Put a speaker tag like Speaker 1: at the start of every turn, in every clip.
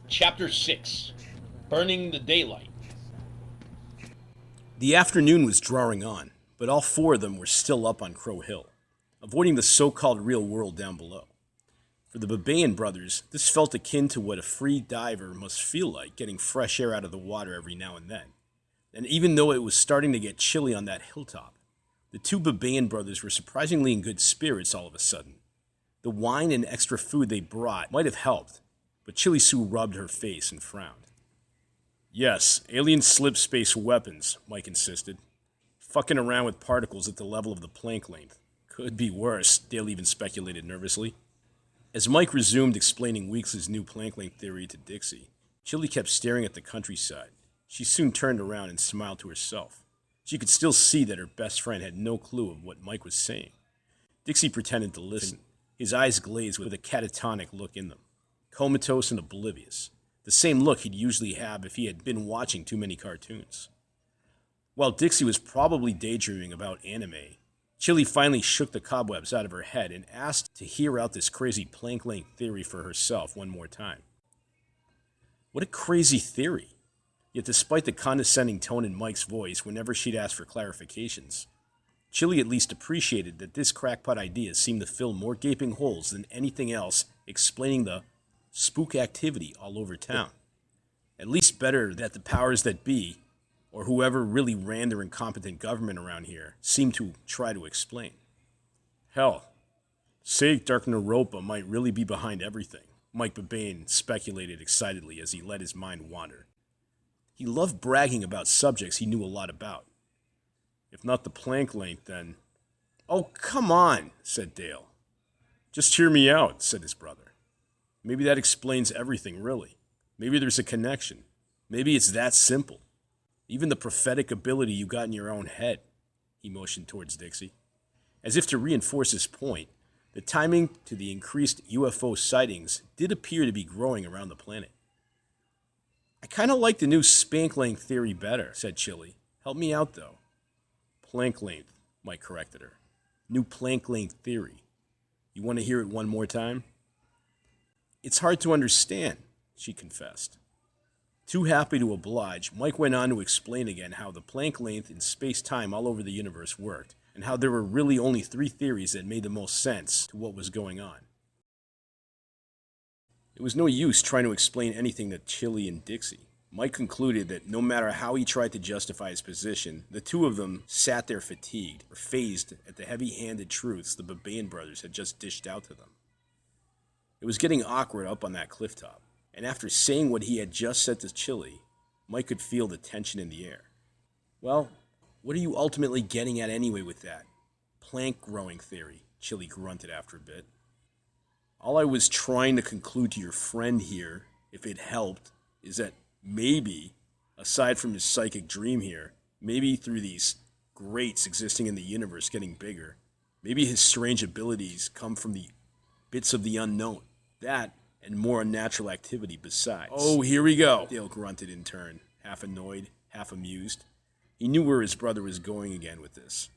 Speaker 1: Chapter 6 Burning the Daylight.
Speaker 2: The afternoon was drawing on, but all four of them were still up on Crow Hill, avoiding the so-called real world down below. For the Babayan brothers, this felt akin to what a free diver must feel like, getting fresh air out of the water every now and then. And even though it was starting to get chilly on that hilltop, the two Babayan brothers were surprisingly in good spirits all of a sudden. The wine and extra food they brought might have helped, but Chili Sue rubbed her face and frowned. Yes, alien slip space weapons, Mike insisted. Fucking around with particles at the level of the Planck length. Could be worse, Dale even speculated nervously. As Mike resumed explaining Weeks' new Planck length theory to Dixie, Chili kept staring at the countryside. She soon turned around and smiled to herself. She could still see that her best friend had no clue of what Mike was saying. Dixie pretended to listen, his eyes glazed with a catatonic look in them. Comatose and oblivious. The same look he'd usually have if he had been watching too many cartoons. While Dixie was probably daydreaming about anime, Chili finally shook the cobwebs out of her head and asked to hear out this crazy Planck length theory for herself one more time. What a crazy theory! Yet despite the condescending tone in Mike's voice whenever she'd ask for clarifications, Chili at least appreciated that this crackpot idea seemed to fill more gaping holes than anything else explaining the spook activity all over town. At least better that the powers that be, or whoever really ran their incompetent government around here, seemed to try to explain. Hell, Saig Darknaropa might really be behind everything, Mike Babayan speculated excitedly as he let his mind wander. He loved bragging about subjects he knew a lot about. If not the Planck length, then... Oh, come on, said Dale. Just hear me out, said his brother. Maybe that explains everything, really. Maybe there's a connection. Maybe it's that simple. Even the prophetic ability you got in your own head. He motioned towards Dixie. As if to reinforce his point, the timing to the increased UFO sightings did appear to be growing around the planet. I kind of like the new spank length theory better, said Chili. Help me out, though. Planck length, Mike corrected her. New Planck length theory. You want to hear it one more time? It's hard to understand, she confessed. Too happy to oblige, Mike went on to explain again how the Planck length in space-time all over the universe worked, and how there were really only three theories that made the most sense to what was going on. It was no use trying to explain anything to Chili and Dixie. Mike concluded that no matter how he tried to justify his position, the two of them sat there fatigued, or phased at the heavy-handed truths the Babayan brothers had just dished out to them. It was getting awkward up on that cliff top, and after saying what he had just said to Chili, Mike could feel the tension in the air. Well, what are you ultimately getting at anyway with that? Planck growing theory, Chili grunted after a bit. All I was trying to conclude to your friend here, if it helped, is that maybe, aside from his psychic dream here, maybe through these greats existing in the universe getting bigger, maybe his strange abilities come from the bits of the unknown. That, and more unnatural activity besides. Oh, here we go, Dale grunted in turn, half annoyed, half amused. He knew where his brother was going again with this.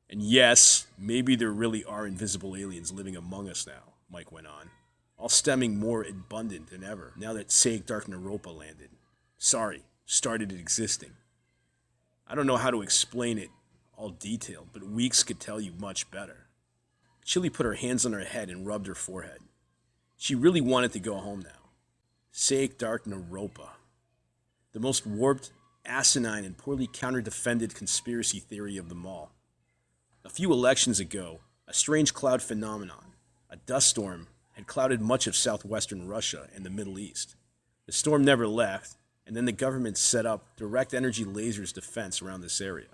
Speaker 2: And yes, maybe there really are invisible aliens living among us now, Mike went on, all stemming more abundant than ever now that Saig Darknaropa landed. Started existing. I don't know how to explain it all detailed, but Weeks could tell you much better. Chili put her hands on her head and rubbed her forehead. She really wanted to go home now. Saig Darknaropa. The most warped, asinine, and poorly counter-defended conspiracy theory of them all. A few elections ago, a strange cloud phenomenon, a dust storm, had clouded much of southwestern Russia and the Middle East. The storm never left, and then the government set up direct energy lasers defense around this area.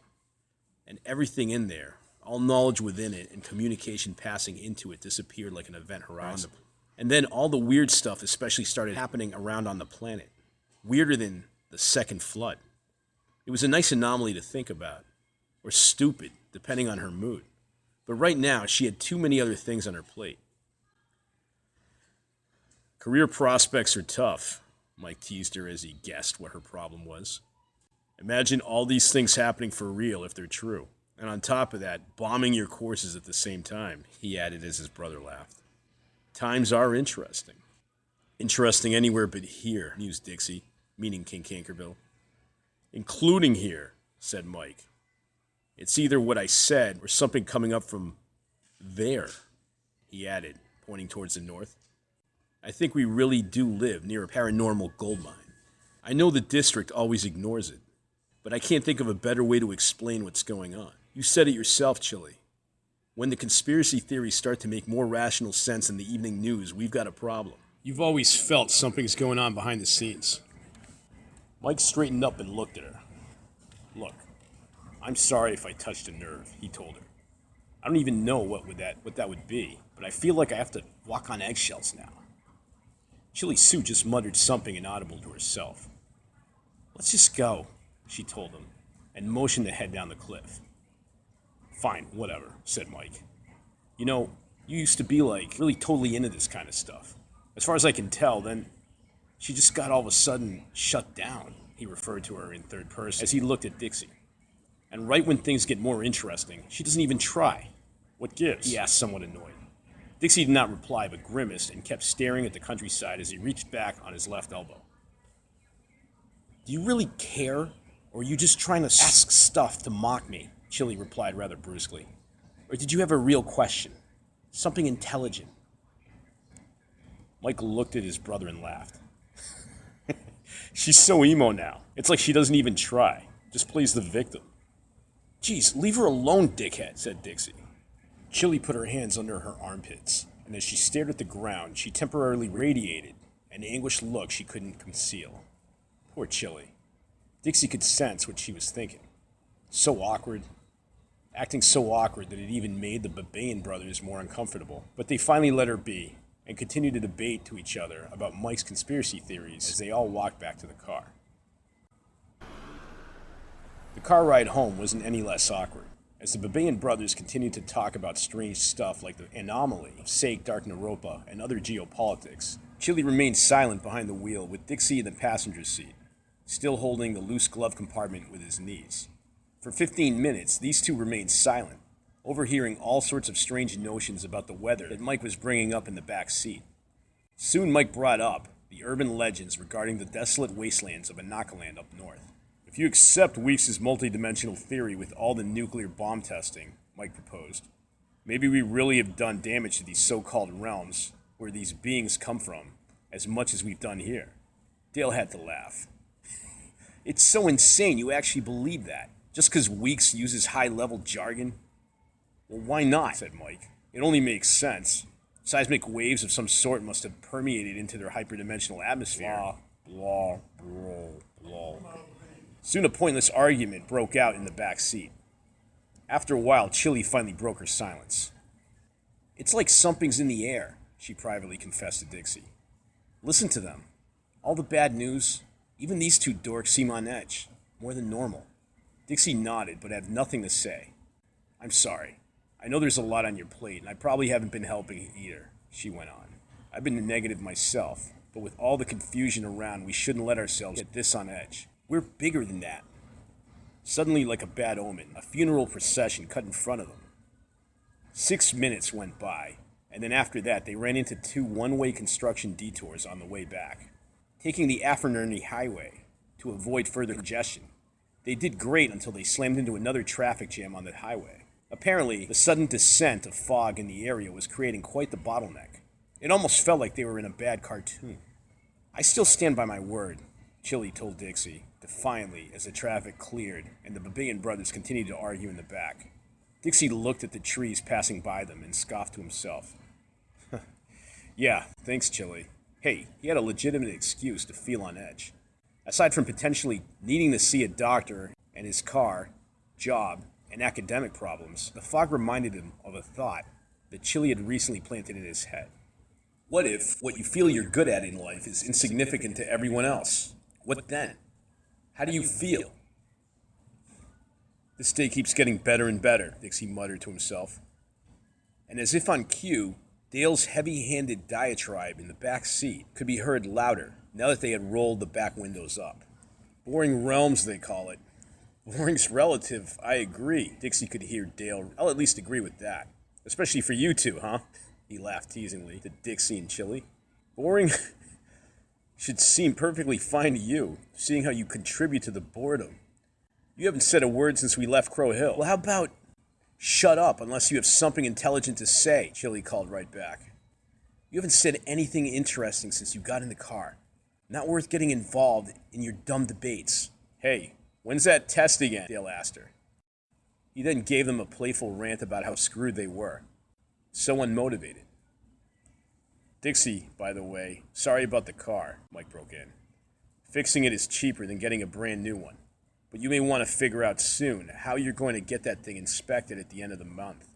Speaker 2: And everything in there, all knowledge within it and communication passing into it, disappeared like an event horizon. And then all the weird stuff especially started happening around on the planet. Weirder than the second flood. It was a nice anomaly to think about. Or stupid, depending on her mood. But right now, she had too many other things on her plate. Career prospects are tough, Mike teased her as he guessed what her problem was. Imagine all these things happening for real if they're true. And on top of that, bombing your courses at the same time, he added as his brother laughed. Times are interesting. Interesting anywhere but here, mused Dixie, meaning King Cankerbill. Including here, said Mike. It's either what I said or something coming up from there, he added, pointing towards the north. I think we really do live near a paranormal gold mine. I know the district always ignores it, but I can't think of a better way to explain what's going on. You said it yourself, Chili. When the conspiracy theories start to make more rational sense in the evening news, we've got a problem. You've always felt something's going on behind the scenes. Mike straightened up and looked at her. Look, I'm sorry if I touched a nerve, he told her. I don't even know what that would be, but I feel like I have to walk on eggshells now. Chili Sue just muttered something inaudible to herself. Let's just go, she told him, and motioned to head down the cliff. Fine, whatever, said Mike. You know, you used to be really totally into this kind of stuff. As far as I can tell, then she just got all of a sudden shut down, he referred to her in third person as he looked at Dixie. And right when things get more interesting, she doesn't even try. What gives? He asked, somewhat annoyed. Dixie did not reply, but grimaced and kept staring at the countryside as he reached back on his left elbow. Do you really care, or are you just trying to ask stuff to mock me? Chili replied rather brusquely. Or did you have a real question? Something intelligent? Mike looked at his brother and laughed. She's so emo now. It's like she doesn't even try. Just plays the victim. Geez, leave her alone, dickhead, said Dixie. Chili put her hands under her armpits, and as she stared at the ground, she temporarily radiated an anguished look she couldn't conceal. Poor Chili. Dixie could sense what she was thinking. So awkward. Acting so awkward that it even made the Babayan brothers more uncomfortable. But they finally let her be, and continued to debate to each other about Mike's conspiracy theories as they all walked back to the car. The car ride home wasn't any less awkward, as the Babayan brothers continued to talk about strange stuff like the anomaly of Sake Dark Naropa and other geopolitics. Chili remained silent behind the wheel with Dixie in the passenger seat, still holding the loose glove compartment with his knees. For 15 minutes, these two remained silent, overhearing all sorts of strange notions about the weather that Mike was bringing up in the back seat. Soon Mike brought up the urban legends regarding the desolate wastelands of Anakaland up north. If you accept Weeks' multidimensional theory with all the nuclear bomb testing, Mike proposed, maybe we really have done damage to these so-called realms where these beings come from, as much as we've done here. Dale had to laugh. It's so insane you actually believe that, just because Weeks uses high-level jargon? Well, why not, said Mike. It only makes sense. Seismic waves of some sort must have permeated into their hyperdimensional atmosphere. Blah, blah, blah, blah. Soon a pointless argument broke out in the back seat. After a while, Chili finally broke her silence. It's like something's in the air, she privately confessed to Dixie. Listen to them. All the bad news, even these two dorks seem on edge, more than normal. Dixie nodded, but had nothing to say. I'm sorry. I know there's a lot on your plate, and I probably haven't been helping either, she went on. I've been negative myself, but with all the confusion around, we shouldn't let ourselves get this on edge. We're bigger than that. Suddenly, like a bad omen, a funeral procession cut in front of them. 6 minutes went by, and then after that, they ran into two one-way construction detours on the way back, taking the Afernerney Highway to avoid further congestion. They did great until they slammed into another traffic jam on the highway. Apparently, the sudden descent of fog in the area was creating quite the bottleneck. It almost felt like they were in a bad cartoon. I still stand by my word, Chili told Dixie, defiantly, as the traffic cleared and the Babayan brothers continued to argue in the back. Dixie looked at the trees passing by them and scoffed to himself. Yeah, thanks, Chili. Hey, he had a legitimate excuse to feel on edge. Aside from potentially needing to see a doctor and his car, job, and academic problems, the fog reminded him of a thought that Chili had recently planted in his head. What if what you feel you're good at in life is insignificant to everyone else? What then? How do you feel? This day keeps getting better and better, Dixie muttered to himself. And as if on cue, Dale's heavy-handed diatribe in the back seat could be heard louder now that they had rolled the back windows up. Boring realms, they call it. Boring's relative, I agree. Dixie could hear Dale. I'll at least agree with that. Especially for you two, huh? He laughed teasingly to Dixie and Chili. Boring? Should seem perfectly fine to you, seeing how you contribute to the boredom. You haven't said a word since we left Crow Hill. Well, how about shut up unless you have something intelligent to say, Chili called right back. You haven't said anything interesting since you got in the car. Not worth getting involved in your dumb debates. Hey, when's that test again? Dale asked her. He then gave them a playful rant about how screwed they were. So unmotivated. Dixie, by the way, sorry about the car, Mike broke in. Fixing it is cheaper than getting a brand new one. But you may want to figure out soon how you're going to get that thing inspected at the end of the month.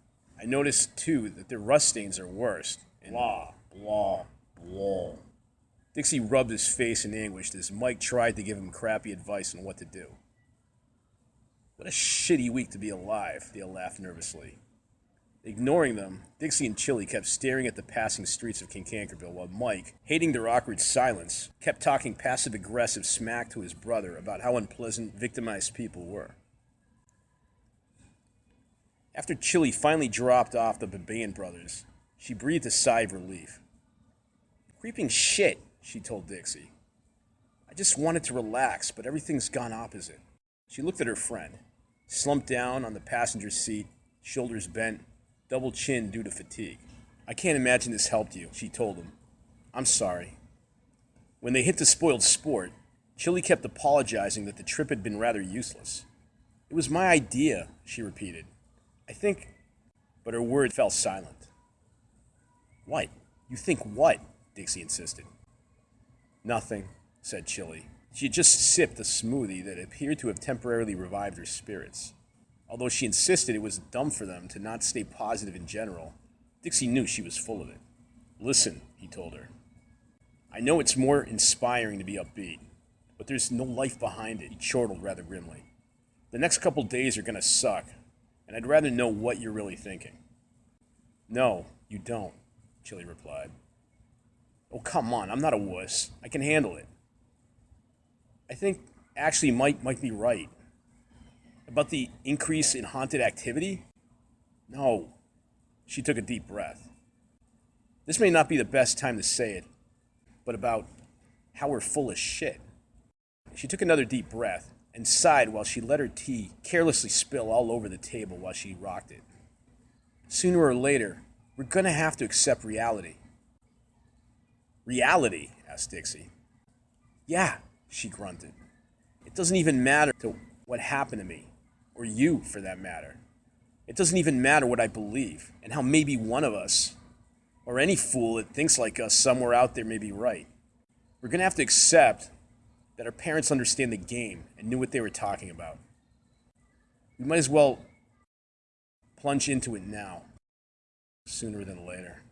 Speaker 2: I noticed, too, that the rust stains are worse. And blah, blah, blah. Dixie rubbed his face in anguish as Mike tried to give him crappy advice on what to do. What a shitty week to be alive, Dale laughed nervously. Ignoring them, Dixie and Chili kept staring at the passing streets of Kincankerville while Mike, hating their awkward silence, kept talking passive-aggressive smack to his brother about how unpleasant, victimized people were. After Chili finally dropped off the Babayan brothers, she breathed a sigh of relief. Creeping shit, she told Dixie. I just wanted to relax, but everything's gone opposite. She looked at her friend, slumped down on the passenger seat, shoulders bent, double chin due to fatigue. I can't imagine this helped you, she told him. I'm sorry. When they hit the spoiled sport, Chili kept apologizing that the trip had been rather useless. It was my idea, she repeated. I think... But her word fell silent. What? You think what? Dixie insisted. Nothing, said Chili. She had just sipped a smoothie that appeared to have temporarily revived her spirits. Although she insisted it was dumb for them to not stay positive in general, Dixie knew she was full of it. Listen, he told her. I know it's more inspiring to be upbeat, but there's no life behind it, he chortled rather grimly. The next couple days are going to suck, and I'd rather know what you're really thinking. No, you don't, Chili replied. Oh, come on, I'm not a wuss. I can handle it. I think actually Mike might be right. About the increase in haunted activity? No. She took a deep breath. This may not be the best time to say it, but about how we're full of shit. She took another deep breath and sighed while she let her tea carelessly spill all over the table while she rocked it. Sooner or later, we're gonna have to accept reality. Reality? Asked Dixie. Yeah, she grunted. It doesn't even matter to what happened to me. Or you, for that matter. It doesn't even matter what I believe, and how maybe one of us, or any fool that thinks like us somewhere out there may be right. We're going to have to accept that our parents understand the game and knew what they were talking about. We might as well plunge into it now, sooner than later.